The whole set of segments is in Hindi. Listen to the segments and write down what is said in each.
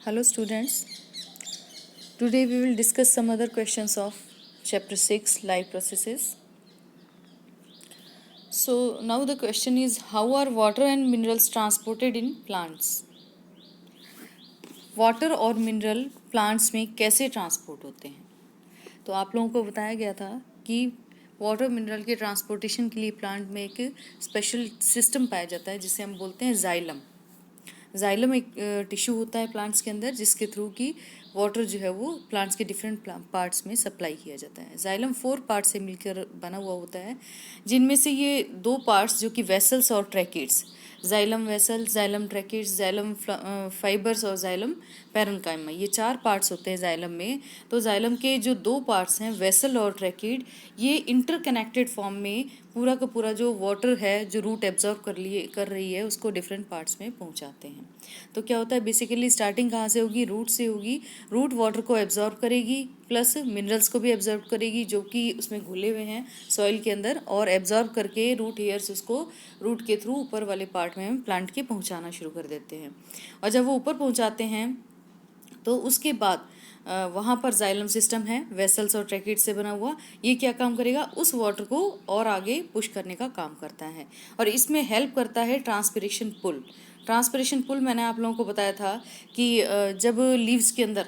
Hello students, today we will discuss some other questions of chapter 6 life processes. So now the question is, how are water and minerals transported in plants? Water और मिनरल प्लांट्स में कैसे ट्रांसपोर्ट होते हैं? तो आप लोगों को बताया गया था कि वाटर मिनरल के ट्रांसपोर्टेशन के लिए प्लांट में एक स्पेशल सिस्टम पाया जाता है जिसे हम बोलते हैं जाइलम। जाइलम एक टिश्यू होता है प्लांट्स के अंदर जिसके थ्रू की वाटर जो है वो प्लांट्स के डिफरेंट पार्ट्स में सप्लाई किया जाता है। जाइलम 4 पार्ट से मिलकर बना हुआ होता है, जिनमें से ये 2 पार्ट्स जो कि वेसल्स और tracheids, xylem vessel, xylem tracheids, xylem fibres और जाइलम पैरेन्काइमा, ये 4 पार्ट्स होते हैं जाइलम में। तो जाइलम के जो 2 पार्ट्स हैं वेसल और ट्रैकेट, ये इंटरकनेक्टेड फॉर्म में पूरा का पूरा जो वाटर है जो रूट एब्जॉर्ब कर रही है उसको डिफरेंट पार्ट्स में पहुंचाते हैं। तो क्या होता है, बेसिकली स्टार्टिंग कहाँ से होगी? रूट से होगी। रूट वाटर को एब्जॉर्ब करेगी प्लस मिनरल्स को भी एब्जॉर्ब करेगी जो कि उसमें घुले हुए हैं सॉइल के अंदर, और एब्जॉर्ब करके रूट हेयर्स उसको रूट के थ्रू ऊपर वाले पार्ट में प्लांट के पहुंचाना शुरू कर देते हैं। और जब वो ऊपर पहुंचाते हैं तो उसके बाद वहाँ पर जाइलम सिस्टम है वेसल्स और ट्रैकेट से बना हुआ, ये क्या काम करेगा? उस वाटर को और आगे पुश करने का काम करता है और इसमें हेल्प करता है ट्रांसपिरेशन पुल। ट्रांसपिरेशन पुल मैंने आप लोगों को बताया था कि जब लीव्स के अंदर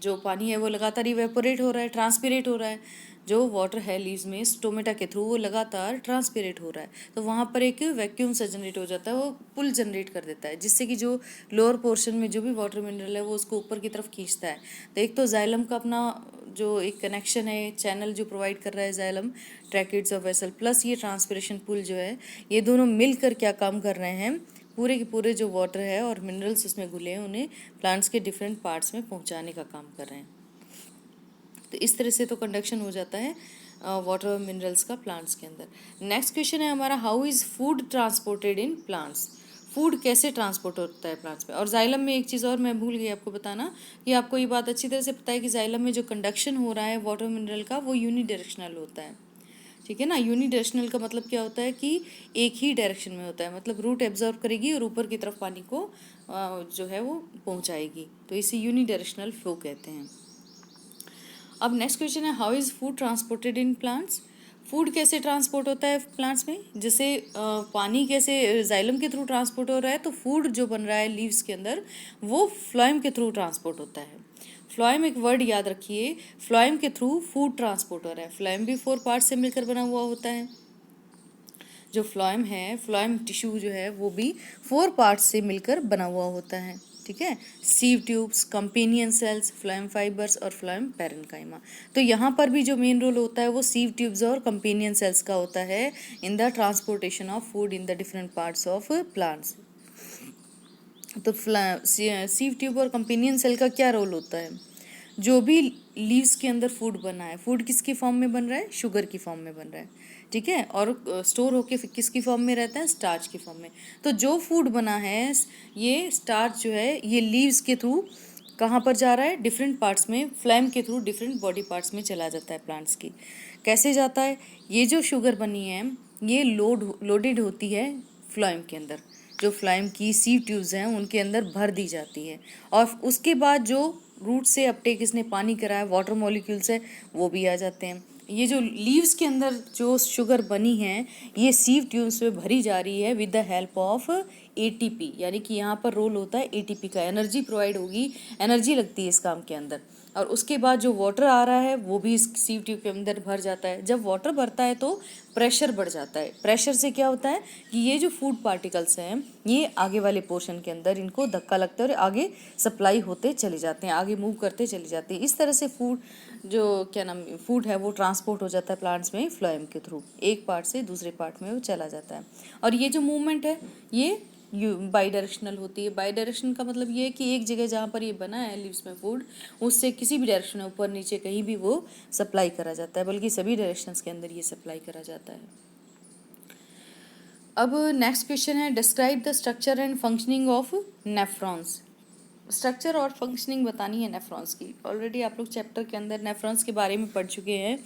जो पानी है वो लगातार इवेपोरेट हो रहा है, ट्रांसपिरेट हो रहा है, जो वाटर है लीव्स में स्टोमेटा के थ्रू वो लगातार ट्रांसपिरेट हो रहा है, तो वहाँ पर एक वैक्यूम सा जनरेट हो जाता है, वो पुल जनरेट कर देता है जिससे कि जो लोअर पोर्शन में जो भी वाटर मिनरल है वो उसको ऊपर की तरफ खींचता है। तो एक तो जाइलम का अपना जो एक कनेक्शन है, चैनल जो प्रोवाइड कर रहा है जाइलम, ट्रैकेट्स और वेसल, प्लस ये ट्रांसपिरेशन पुल जो है, ये दोनों मिलकर क्या काम कर रहे हैं? पूरे के पूरे जो वाटर है और मिनरल्स उसमें घुले हैं उन्हें प्लांट्स के डिफरेंट पार्ट्स में पहुंचाने का काम कर रहे हैं। तो इस तरह से तो कंडक्शन हो जाता है वाटर और मिनरल्स का प्लांट्स के अंदर। नेक्स्ट क्वेश्चन है हमारा, how is food transported in plants? Food कैसे ट्रांसपोर्ट होता है प्लांट्स में? और जाइलम में एक चीज़ और मैं भूल गई आपको बताना, कि आपको ये बात अच्छी तरह से पता है कि जाइलम में जो कंडक्शन हो रहा है वाटर मिनरल का वो यूनिडायरेक्शनल होता है। ठीक है ना? यूनिडायरेक्शनल का मतलब क्या होता है कि एक ही डायरेक्शन में होता है, मतलब रूट एब्जॉर्ब करेगी और ऊपर की तरफ पानी को जो है वो पहुंचाएगी, तो इसे यूनिडायरेक्शनल फ्लो कहते हैं। अब नेक्स्ट क्वेश्चन है, how is food transported in plants? Food कैसे ट्रांसपोर्ट होता है प्लांट्स में? जैसे पानी कैसे जाइलम के थ्रू ट्रांसपोर्ट हो रहा है, तो फूड जो बन रहा है लीव्स के अंदर वो फ्लोएम के थ्रू ट्रांसपोर्ट होता है। फ्लोएम एक वर्ड याद रखिए, फ्लोएम के थ्रू फूड ट्रांसपोर्ट हो रहा है। फ्लोएम भी 4 पार्ट से मिलकर बना हुआ होता है। जो फ्लोएम है, फ्लोएम टिश्यू जो है वो भी 4 पार्ट्स से मिलकर बना हुआ होता है। ठीक है, sieve tubes, companion cells, phloem fibres और फ्लोएम पैरेन्काइमा। तो यहाँ पर भी जो मेन रोल होता है वो सीव ट्यूब्स और कंपेनियन सेल्स का होता है in the transportation of food in the different parts of plants. तो सीव ट्यूब और कंपेनियन सेल का क्या रोल होता है? जो भी लीव्स के अंदर फूड बना है, फूड किसकी फॉर्म में बन रहा है? शुगर की फॉर्म में बन रहा है। ठीक है, और स्टोर होके किसकी फॉर्म में रहता है? स्टार्च की फॉर्म में। तो जो फूड बना है ये स्टार्च जो है ये लीव्स के थ्रू कहाँ पर जा रहा है? डिफरेंट पार्ट्स में, फ्लैम के थ्रू डिफरेंट बॉडी पार्ट्स में चला जाता है प्लांट्स की। कैसे जाता है? ये जो शुगर बनी है ये लोडेड होती है फ्लोएम के अंदर, जो फ्लोएम की सीव ट्यूब्स हैं उनके अंदर भर दी जाती है, और उसके बाद जो रूट से अपटेक इसने पानी करा है, वाटर मॉलिक्यूल्स है, वो भी आ जाते हैं। ये जो लीव्स के अंदर जो शुगर बनी है ये सीव ट्यूब्स में भरी जा रही है with the help of ATP, यानी कि यहाँ पर रोल होता है एटीपी का, एनर्जी प्रोवाइड होगी, एनर्जी लगती है इस काम के अंदर। और उसके बाद जो वाटर आ रहा है वो भी इस सीव ट्यूब के अंदर भर जाता है। जब वाटर भरता है तो प्रेशर बढ़ जाता है। प्रेशर से क्या होता है कि ये जो फूड पार्टिकल्स हैं ये आगे वाले पोर्शन के अंदर इनको धक्का लगता है और आगे सप्लाई होते चले जाते हैं, आगे मूव करते चले जाते हैं। इस तरह से फूड जो क्या नाम फूड है वो ट्रांसपोर्ट हो जाता है प्लांट्स में फ्लोएम के थ्रू, एक पार्ट से दूसरे पार्ट में वो चला जाता है। और ये जो मूवमेंट है ये बाई डायरेक्शनल होती है। बाई डायरेक्शन का मतलब ये है कि एक जगह जहाँ पर ये बना है लीव्स में फूड, उससे किसी भी डायरेक्शन में ऊपर नीचे कहीं भी वो सप्लाई करा जाता है, बल्कि सभी डायरेक्शंस के अंदर ये सप्लाई करा जाता है। अब नेक्स्ट क्वेश्चन है, describe the structure and functioning of nephrons. Structure और फंक्शनिंग बतानी है नेफ्रॉन्स की। ऑलरेडी आप लोग चैप्टर के अंदर नेफ्रॉन्स के बारे में पढ़ चुके हैं।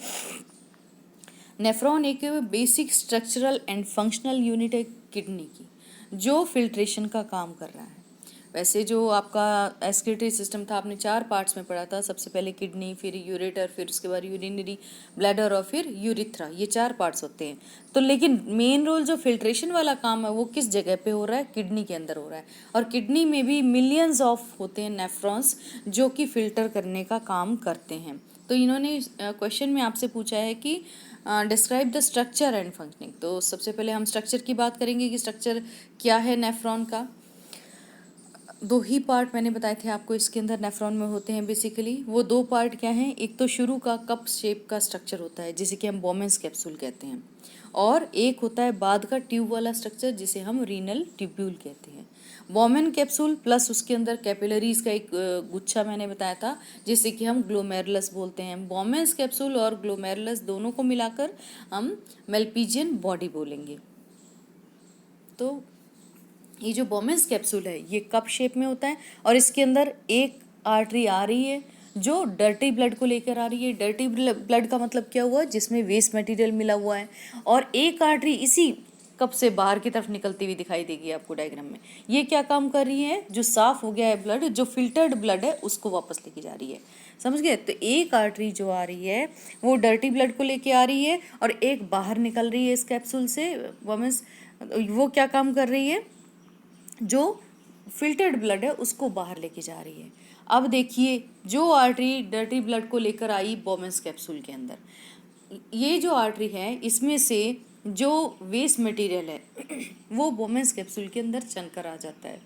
नेफ्रॉन एक basic structural and functional unit है किडनी की, जो फिल्ट्रेशन का काम कर रहा है। वैसे जो आपका एक्सक्रीटरी सिस्टम था आपने 4 पार्ट्स में पढ़ा था, सबसे पहले किडनी, फिर यूरेटर, फिर उसके बाद यूरिनरी ब्लैडर और फिर यूरिथ्रा, ये 4 पार्ट्स होते हैं। तो लेकिन मेन रोल जो फिल्ट्रेशन वाला काम है वो किस जगह पे हो रहा है? किडनी के अंदर हो रहा है। और किडनी में भी मिलियंस ऑफ होते हैं नेफ्रॉन्स जो कि फिल्टर करने का काम करते हैं। तो इन्होंने क्वेश्चन में आपसे पूछा है कि describe the structure and functioning. तो सबसे पहले हम स्ट्रक्चर की बात करेंगे कि स्ट्रक्चर क्या है नेफ्रॉन का। 2 ही पार्ट मैंने बताए थे आपको इसके अंदर नेफ्रॉन में होते हैं बेसिकली। वो 2 पार्ट क्या हैं? एक तो शुरू का कप शेप का स्ट्रक्चर होता है जिसे कि हम बोमेंस कैप्सूल कहते हैं, और एक होता है बाद का ट्यूब वाला स्ट्रक्चर जिसे हम रीनल ट्यूब्यूल कहते हैं। बोमेन कैप्सूल प्लस उसके अंदर कैपिलरीज का एक गुच्छा मैंने बताया था जिसे कि हम ग्लोमेरुलस बोलते हैं। बोमेंस कैप्सूल और ग्लोमेरुलस दोनों को मिलाकर हम मेल्पिजियन बॉडी बोलेंगे। तो ये जो बोमेंस कैप्सूल है ये कप शेप में होता है और इसके अंदर एक आर्टरी आ रही है जो डर्टी ब्लड को लेकर आ रही है। डर्टी ब्लड का मतलब क्या हुआ? जिसमें वेस्ट मटेरियल मिला हुआ है। और एक आर्टरी इसी कप से बाहर की तरफ निकलती हुई दिखाई देगी आपको डायग्राम में। ये क्या काम कर रही है? जो साफ हो गया है ब्लड, जो फिल्टर्ड ब्लड है उसको वापस लेके जा रही है। समझ गए? तो एक आर्टरी जो आ रही है वो डर्टी ब्लड को लेके आ रही है और एक बाहर निकल रही है इस कैप्सूल से। वो क्या काम कर रही है? जो फिल्टर्ड ब्लड है उसको बाहर लेके जा रही है। अब देखिए, जो आर्टरी डर्टी ब्लड को लेकर आई बोमेंस कैप्सूल के अंदर, ये जो आर्टरी है इसमें से जो वेस्ट मटेरियल है वो बोमेंस कैप्सूल के अंदर चलकर आ जाता है।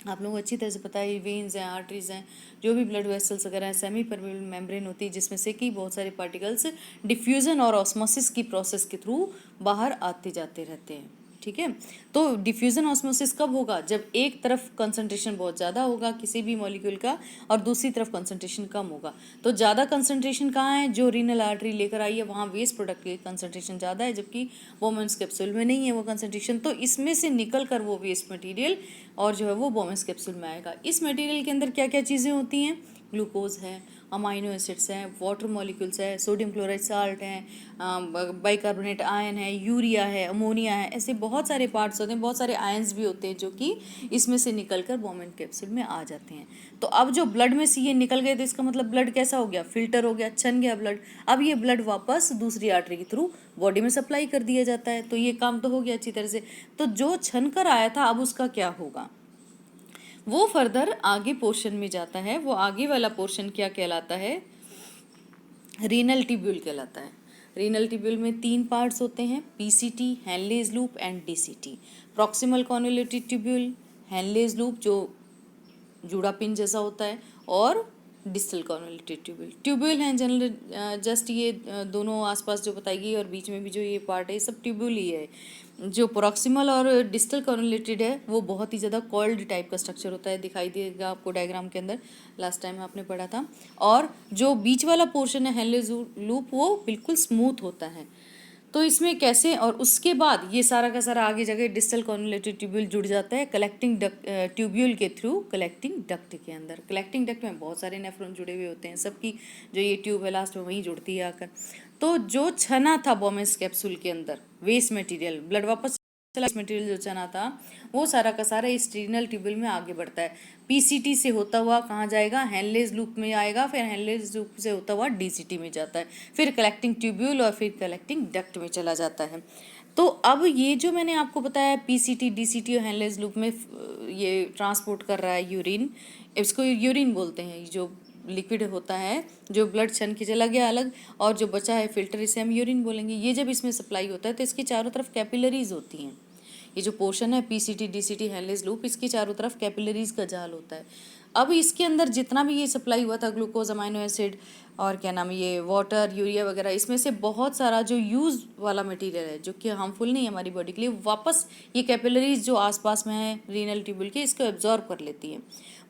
आप लोगों को अच्छी तरह से पता है वेन्स हैं, आर्टरीज हैं, जो भी ब्लड वेसल्स वगैरह हैं, सेमी परमेबल मेम्ब्रेन होती है जिसमें से कि बहुत सारे पार्टिकल्स डिफ्यूजन और ऑस्मोसिस की प्रोसेस के थ्रू बाहर आते जाते रहते हैं। ठीक है, तो डिफ्यूजन ऑस्मोसिस कब होगा? जब एक तरफ कंसंट्रेशन बहुत ज़्यादा होगा किसी भी मॉलिक्यूल का और दूसरी तरफ कंसंट्रेशन कम होगा। तो ज़्यादा कंसंट्रेशन कहाँ है? जो रीनल आर्टरी लेकर आई है वहाँ वेस्ट प्रोडक्ट की कंसंट्रेशन ज़्यादा है, जबकि बोमेंस कैप्सूल में नहीं है वो कंसंट्रेशन। तो इसमें से निकल कर वो वेस्ट मटीरियल और जो है वो बोमेंस कैप्सूल में आएगा। इस मटेरियल के अंदर क्या क्या चीज़ें होती हैं? ग्लूकोज है, अमाइनो एसिड्स हैं, वाटर मॉलिक्यूल्स है, सोडियम क्लोराइड साल्ट हैं, बाइकार्बोनेट आयन है, यूरिया है, अमोनिया है, ऐसे बहुत सारे पार्ट्स होते हैं, बहुत सारे आयंस भी होते हैं जो कि इसमें से निकलकर बोमेन कैप्सूल में आ जाते हैं। तो अब जो ब्लड में से ये निकल गए तो इसका मतलब ब्लड कैसा हो गया? फिल्टर हो गया, छन गया ब्लड। अब ये ब्लड वापस दूसरी आर्टरी के थ्रू बॉडी में सप्लाई कर दिया जाता है। तो ये काम तो हो गया अच्छी तरह से। तो जो छन कर आया था अब उसका क्या होगा? वो फर्दर आगे पोर्शन में जाता है। वो आगे वाला पोर्शन क्या कहलाता है? रीनल ट्यूब्यूल कहलाता है। रीनल ट्यूब्यूल में 3 पार्ट्स होते हैं, PCT, Henle's loop and DCT. Proximal convoluted tubule, Henle's loop जो जूड़ा पिन जैसा होता है, और डिस्टल कॉन्वोल्यूटेड ट्यूब्यूल। ट्यूब्यूल हैं जनरल जस्ट ये दोनों आसपास जो बताएगी और बीच में भी जो ये पार्ट है ये सब ट्यूब्यूल ही है। जो प्रॉक्सिमल और डिस्टल कॉन्वोल्यूटेड है वो बहुत ही ज़्यादा कॉल्ड टाइप का स्ट्रक्चर होता है, दिखाई देगा आपको डायग्राम के अंदर, लास्ट टाइम आपने पढ़ा था। और जो बीच वाला पोर्शन है हेनलेज लूप वो बिल्कुल स्मूथ होता है। तो इसमें कैसे, और उसके बाद ये सारा का सारा आगे जाके डिस्टल कॉन्वोल्यूटेड ट्यूब्यूल जुड़ जाता है कलेक्टिंग डक्ट ट्यूब्यूल के थ्रू कलेक्टिंग डक्ट के अंदर। कलेक्टिंग डक्ट में बहुत सारे नेफ्रॉन जुड़े हुए होते हैं, सबकी जो ये ट्यूब है लास्ट में वहीं जुड़ती है आकर। तो जो छना था बोमेंस कैप्सूल के अंदर वेस्ट मटेरियल, ब्लड वापस मटेरियल जो चना था वो सारा का सारा इस रीनल ट्यूब्यूल में आगे बढ़ता है। पीसीटी से होता हुआ कहाँ जाएगा? हेनलेज लूप में आएगा, फिर हेनलेज लूप से होता हुआ डीसीटी में जाता है, फिर कलेक्टिंग ट्यूब्यूल और फिर कलेक्टिंग डक्ट में चला जाता है। तो अब ये जो मैंने आपको बताया पीसीटी, डीसीटी और हेनलेज लूप में ये ट्रांसपोर्ट कर रहा है यूरिन, इसको यूरिन बोलते हैं। जो लिक्विड होता है जो ब्लड छन के चला गया अलग और जो बचा है फिल्टर, इसे हम यूरिन बोलेंगे। ये जब इसमें सप्लाई होता है तो इसके चारों तरफ कैपिलरीज होती हैं। ये जो पोर्शन है पीसीटी, डीसीटी, हेनलेज लूप, इसकी चारों तरफ कैपिलरीज का जाल होता है। अब इसके अंदर जितना भी ये सप्लाई हुआ था ग्लूकोज, अमाइनो एसिड और क्या नाम है ये वाटर, यूरिया वगैरह, इसमें से बहुत सारा जो यूज वाला मटेरियल है जो कि हार्मफुल नहीं है हमारी बॉडी के लिए, वापस ये कैपिलरीज जो आसपास में है रीनल ट्यूब्यूल के, इसको एब्जॉर्ब कर लेती हैं।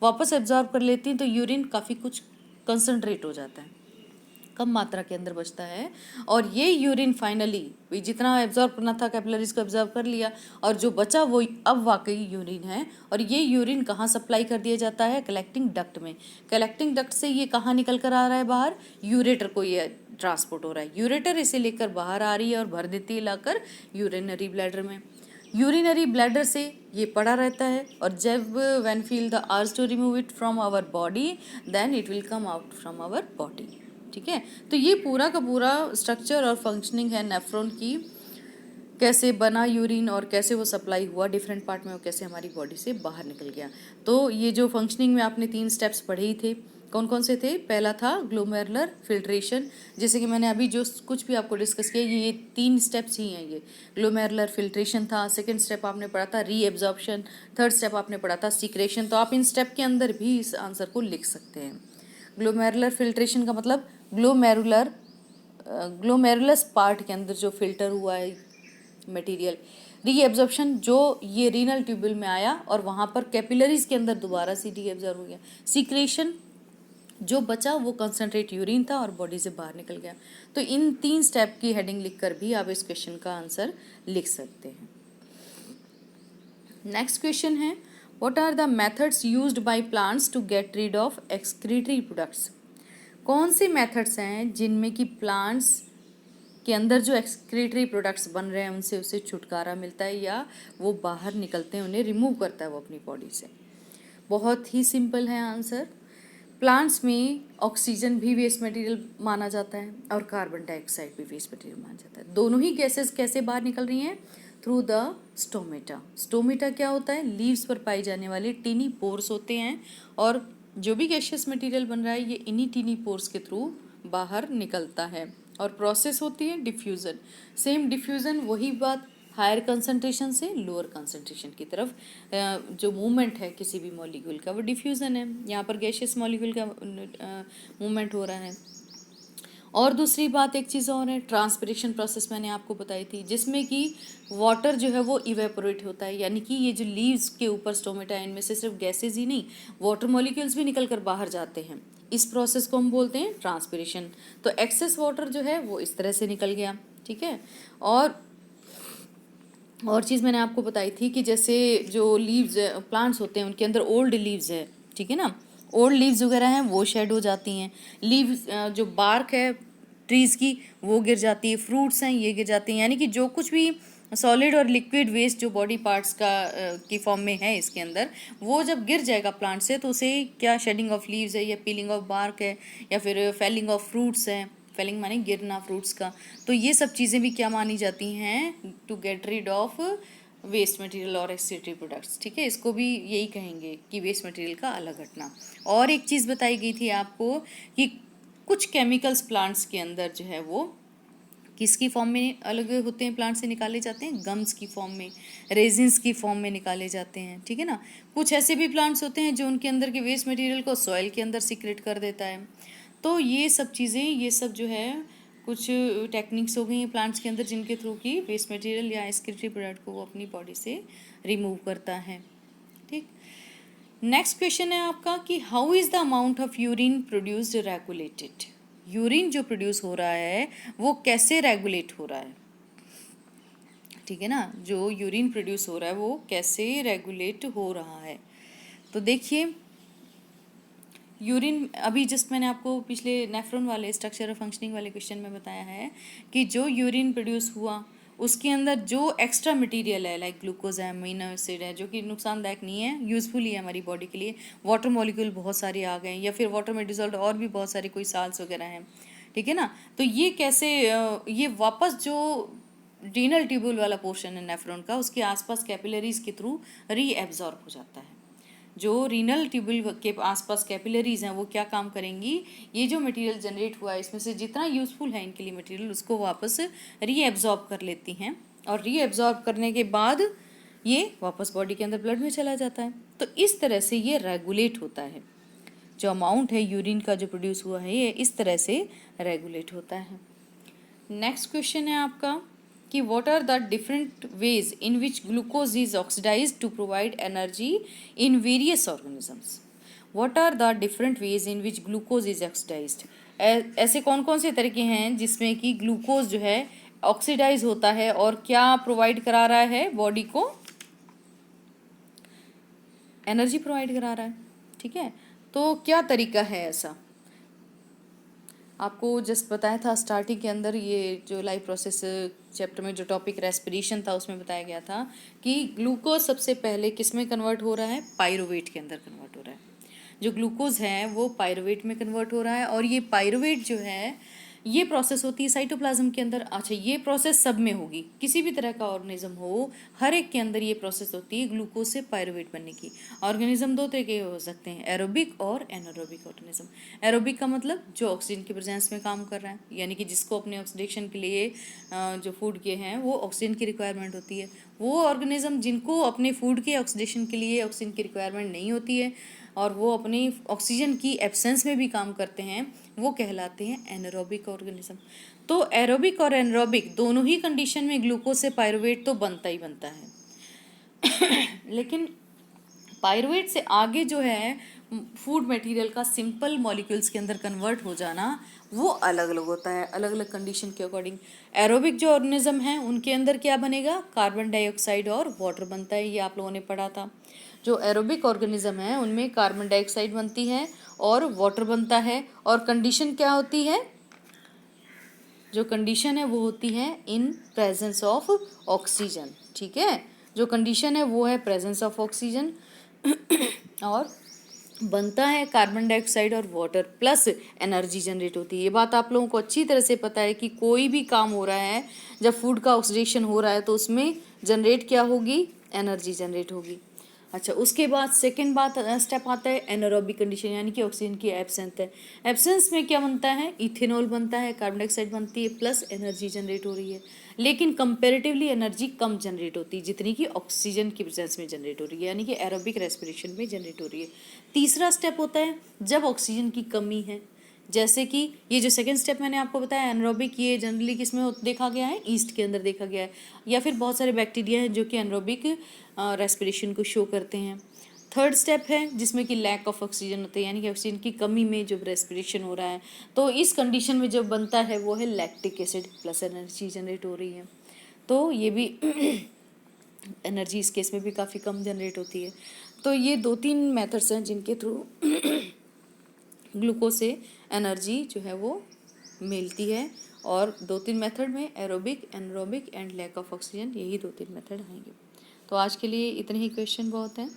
वापस एब्जॉर्ब कर लेती हैं तो यूरिन काफ़ी कुछ कंसनट्रेट हो जाता है, कम मात्रा के अंदर बचता है। और ये यूरिन फाइनली जितना एब्जॉर्ब करना था कैपिलरीज को एब्जॉर्ब कर लिया और जो बचा वो अब वाकई यूरिन है। और ये यूरिन कहाँ सप्लाई कर दिया जाता है? कलेक्टिंग डक्ट में। कलेक्टिंग डक्ट से ये कहाँ निकल कर आ रहा है बाहर? यूरेटर को ये ट्रांसपोर्ट हो रहा है। यूरेटर इसे लेकर बाहर आ रही है और भर देती है लाकर यूरिनरी ब्लैडर में। यूरिनरी ब्लैडर से ये पड़ा रहता है, और जब when feel the urge to remove it from our body then it will come out from our body. ठीक है, तो ये पूरा का पूरा स्ट्रक्चर और फंक्शनिंग है नेफ्रॉन की, कैसे बना यूरिन और कैसे वो सप्लाई हुआ डिफरेंट पार्ट में और कैसे हमारी बॉडी से बाहर निकल गया। तो ये जो फंक्शनिंग में आपने 3 स्टेप्स पढ़े ही थे, कौन कौन से थे? पहला था ग्लोमेरुलर फिल्ट्रेशन, जैसे कि मैंने अभी जो कुछ भी आपको डिस्कस किया ये 3 स्टेप्स ही हैं। ये ग्लोमेरुलर फिल्ट्रेशन था, सेकंड स्टेप आपने पढ़ा था रीएब्जॉर्प्शन, थर्ड स्टेप आपने पढ़ा था सीक्रेशन। तो आप इन स्टेप के अंदर भी इस आंसर को लिख सकते हैं। ग्लोमेरुलर फिल्ट्रेशन का मतलब ग्लोमेरुलस पार्ट के अंदर जो फिल्टर हुआ है मटेरियल। रीएब्जॉर्प्शन, जो ये रीनल ट्यूब्यूल में आया और वहाँ पर कैपिलरीज के अंदर दोबारा से रीएब्जॉर्ब हो गया। सीक्रेशन, जो बचा वो कंसनट्रेट यूरिन था और बॉडी से बाहर निकल गया। तो इन 3 स्टेप की हेडिंग लिखकर भी आप इस क्वेश्चन का आंसर लिख सकते हैं। नेक्स्ट क्वेश्चन है, what are the methods used by plants to get rid of excretory products? कौन से मेथड्स हैं जिनमें कि प्लांट्स के अंदर जो एक्सक्रीटरी प्रोडक्ट्स बन रहे हैं उनसे उसे छुटकारा मिलता है या वो बाहर निकलते हैं, उन्हें रिमूव करता है वो अपनी बॉडी से? बहुत ही सिंपल है आंसर। प्लांट्स में ऑक्सीजन भी वेस्ट मटेरियल माना जाता है और कार्बन डाइऑक्साइड भी वेस्ट मटेरियल माना जाता है। दोनों ही गैसेस कैसे बाहर निकल रही हैं? Through the stomata. स्टोमेटा क्या होता है? लीव्स पर पाए जाने वाले टीनी पोर्स होते हैं, और जो भी गैशियस मटेरियल बन रहा है ये इन्हीं टीनी पोर्स के थ्रू बाहर निकलता है। और प्रोसेस होती है डिफ्यूज़न। सेम डिफ्यूज़न, वही बात, हायर कंसंट्रेशन से लोअर कंसंट्रेशन की तरफ जो मूवमेंट है किसी भी मॉलिक्यूल का वो डिफ्यूज़न है। यहाँ पर गैशियस मॉलिक्यूल का मूवमेंट हो रहा है। और दूसरी बात एक चीज़ और है, ट्रांसपिरेशन प्रोसेस मैंने आपको बताई थी, जिसमें कि वाटर जो है वो इवेपोरेट होता है, यानी कि ये जो लीव्स के ऊपर स्टोमेटा है इनमें से सिर्फ गैसेज ही नहीं, वाटर मॉलिक्यूल्स भी निकल कर बाहर जाते हैं। इस प्रोसेस को हम बोलते हैं ट्रांसपिरेशन। तो एक्सेस वाटर जो है वो इस तरह से निकल गया। ठीक है, और चीज़ मैंने आपको बताई थी कि जैसे जो लीव्स प्लांट्स होते हैं उनके अंदर ओल्ड लीव्स है, ठीक है ना, ओल्ड लीव्स वगैरह हैं वो शेड हो जाती हैं। लीव्स जो बार्क है ट्रीज़ की वो गिर जाती है, फ्रूट्स हैं ये गिर जाती हैं, यानी कि जो कुछ भी सॉलिड और लिक्विड वेस्ट जो बॉडी पार्ट्स का की फॉर्म में है इसके अंदर, वो जब गिर जाएगा प्लांट से तो उसे क्या शेडिंग ऑफ लीव्स है या पीलिंग ऑफ बार्क है या फिर फेलिंग ऑफ फ्रूट्स है। फेलिंग माने गिरना फ्रूट्स का। तो ये सब चीज़ें भी क्या मानी जाती हैं? To get rid of waste material और एक्सक्रीटरी प्रोडक्ट्स। ठीक है, इसको भी यही कहेंगे कि वेस्ट मटेरियल का अलग हटना। और एक चीज़ बताई गई थी आपको कि कुछ केमिकल्स प्लांट्स के अंदर जो है वो किसकी फॉर्म में अलग होते हैं, प्लांट से निकाले जाते हैं, गम्स की फॉर्म में, रेजिन्स की फॉर्म में निकाले जाते हैं। ठीक है ना, कुछ ऐसे भी प्लांट्स होते हैं जो उनके अंदर के वेस्ट मटेरियल को सॉइल के अंदर सीक्रेट कर देता है। तो ये सब चीज़ें, ये सब जो है कुछ टेक्निक्स हो गई हैं प्लांट्स के अंदर जिनके थ्रू की वेस्ट मटेरियल या एक्सक्रीटरी प्रोडक्ट को वो अपनी बॉडी से रिमूव करता है। ठीक, नेक्स्ट क्वेश्चन है आपका कि how is the amount of urine produced regulated? Urine जो प्रोड्यूस हो रहा है वो कैसे रेगुलेट हो रहा है? ठीक है ना, जो यूरिन प्रोड्यूस हो रहा है वो कैसे रेगुलेट हो रहा है? तो देखिए, यूरिन अभी जस्ट मैंने आपको पिछले नेफ्रॉन वाले स्ट्रक्चर और फंक्शनिंग वाले क्वेश्चन में बताया है कि जो यूरिन प्रोड्यूस हुआ उसके अंदर जो एक्स्ट्रा मटेरियल है लाइक ग्लूकोज है, अमीनो एसिड है, जो कि नुकसानदायक नहीं है, यूजफुल ही है हमारी बॉडी के लिए, वाटर मॉलिक्यूल बहुत सारे आ गए या फिर वाटर में डिजॉल्व और भी बहुत सारे कोई साल्स वगैरह हैं। ठीक है ना, तो ये कैसे ये वापस जो रीनल ट्यूब्यूल वाला पोर्शन है नेफ्रॉन का उसके आसपास कैपिलरीज के थ्रू रीएब्जॉर्ब हो जाता है। जो रीनल ट्यूब्यूल के आसपास कैपिलरीज हैं वो क्या काम करेंगी, ये जो मटेरियल जनरेट हुआ है इसमें से जितना यूजफुल है इनके लिए मटेरियल उसको वापस रीएब्जॉर्ब कर लेती हैं, और रीएब्जॉर्ब करने के बाद ये वापस बॉडी के अंदर ब्लड में चला जाता है। तो इस तरह से ये रेगुलेट होता है, जो अमाउंट है यूरिन का जो प्रोड्यूस हुआ है ये इस तरह से रेगुलेट होता है। नेक्स्ट क्वेश्चन है आपका कि what are the different ways in which glucose is oxidized to provide energy in various organisms? What are the different ways in which glucose is oxidized? ऐसे कौन कौन से तरीके हैं जिसमें कि ग्लूकोज जो है ऑक्सीडाइज होता है और क्या प्रोवाइड करा रहा है बॉडी को? एनर्जी प्रोवाइड करा रहा है। ठीक है, तो क्या तरीका है ऐसा? आपको जस्ट बताया था स्टार्टिंग के अंदर, ये जो लाइफ प्रोसेस चैप्टर में जो टॉपिक रेस्पिरेशन था उसमें बताया गया था कि ग्लूकोज सबसे पहले किस में कन्वर्ट हो रहा है, पायरुवेट के अंदर कन्वर्ट हो रहा है। जो ग्लूकोज है वो पायरुवेट में कन्वर्ट हो रहा है, और ये पायरुवेट जो है ये प्रोसेस होती है साइटोप्लाज्म के अंदर। अच्छा, ये प्रोसेस सब में होगी, किसी भी तरह का ऑर्गेनिज्म हो हर एक के अंदर ये प्रोसेस होती है ग्लूकोज से पायरुवेट बनने की। ऑर्गेनिज्म दो तरह के हो सकते हैं, एरोबिक और एनारोबिक ऑर्गेनिज्म। एरोबिक का मतलब जो ऑक्सीजन की प्रेजेंस में काम कर रहा है, यानी कि जिसको अपने ऑक्सीडेशन के लिए जो फूड के हैं वो ऑक्सीजन की रिक्वायरमेंट होती है। वो ऑर्गेनिज्म जिनको अपने फूड के ऑक्सीडेशन के लिए ऑक्सीजन की रिक्वायरमेंट नहीं होती है और वो अपनी ऑक्सीजन की एब्सेंस में भी काम करते हैं, वो कहलाते हैं एनारोबिक ऑर्गेनिज्म। तो एरोबिक और एनारोबिक दोनों ही कंडीशन में ग्लूकोज से पायरुवेट तो बनता ही बनता है लेकिन पायरुवेट से आगे जो है फूड मटेरियल का सिंपल मॉलिक्यूल्स के अंदर कन्वर्ट हो जाना, वो अलग अलग होता है, अलग अलग कंडीशन के अकॉर्डिंग। एरोबिक जो ऑर्गेनिज्म हैं उनके अंदर क्या बनेगा, कार्बन डाइऑक्साइड और वाटर बनता है, ये आप लोगों ने पढ़ा था। जो एरोबिक ऑर्गेनिज्म है उनमें कार्बन डाइऑक्साइड बनती है और वाटर बनता है, और कंडीशन क्या होती है, जो कंडीशन है वो होती है इन प्रेजेंस ऑफ ऑक्सीजन। ठीक है, जो कंडीशन है वो है प्रेजेंस ऑफ ऑक्सीजन और बनता है कार्बन डाइऑक्साइड और वाटर प्लस एनर्जी जनरेट होती है। ये बात आप लोगों को अच्छी तरह से पता है कि कोई भी काम हो रहा है, जब फूड का ऑक्सीडेशन हो रहा है तो उसमें जनरेट क्या होगी, एनर्जी जनरेट होगी। अच्छा, उसके बाद सेकंड बात स्टेप आता है एनारोबिक कंडीशन, यानी कि ऑक्सीजन की एब्सेंस है। एब्सेंस में क्या बनता है, इथेनॉल बनता है, कार्बन डाइऑक्साइड बनती है प्लस एनर्जी जनरेट हो रही है, लेकिन कंपैरेटिवली एनर्जी कम जनरेट होती है जितनी कि ऑक्सीजन की प्रेजेंस में जनरेट हो रही है, यानी कि एरोबिक रेस्पिरेशन में जनरेट हो रही है। तीसरा स्टेप होता है जब ऑक्सीजन की कमी है, जैसे कि ये जो सेकंड स्टेप मैंने आपको बताया एनरोबिक, ये जनरली किस में देखा गया है, ईस्ट के अंदर देखा गया है, या फिर बहुत सारे बैक्टीरिया हैं जो कि एनरोबिक रेस्पिरेशन को शो करते हैं। थर्ड स्टेप है जिसमें कि लैक ऑफ ऑक्सीजन होता है, यानी कि ऑक्सीजन की कमी में जब रेस्पिरेशन हो रहा है, तो इस कंडीशन में जब बनता है वो है lactic acid plus energy generate हो रही है। तो ये भी एनर्जी इस केस में भी काफ़ी कम जनरेट होती है। तो ये 2-3 मेथड्स हैं जिनके थ्रू ग्लूकोज से एनर्जी जो है वो मिलती है, और 2-3 मेथड में aerobic, anaerobic and lack of oxygen, यही 2-3 मेथड आएंगे। तो आज के लिए इतने ही क्वेश्चन बहुत हैं।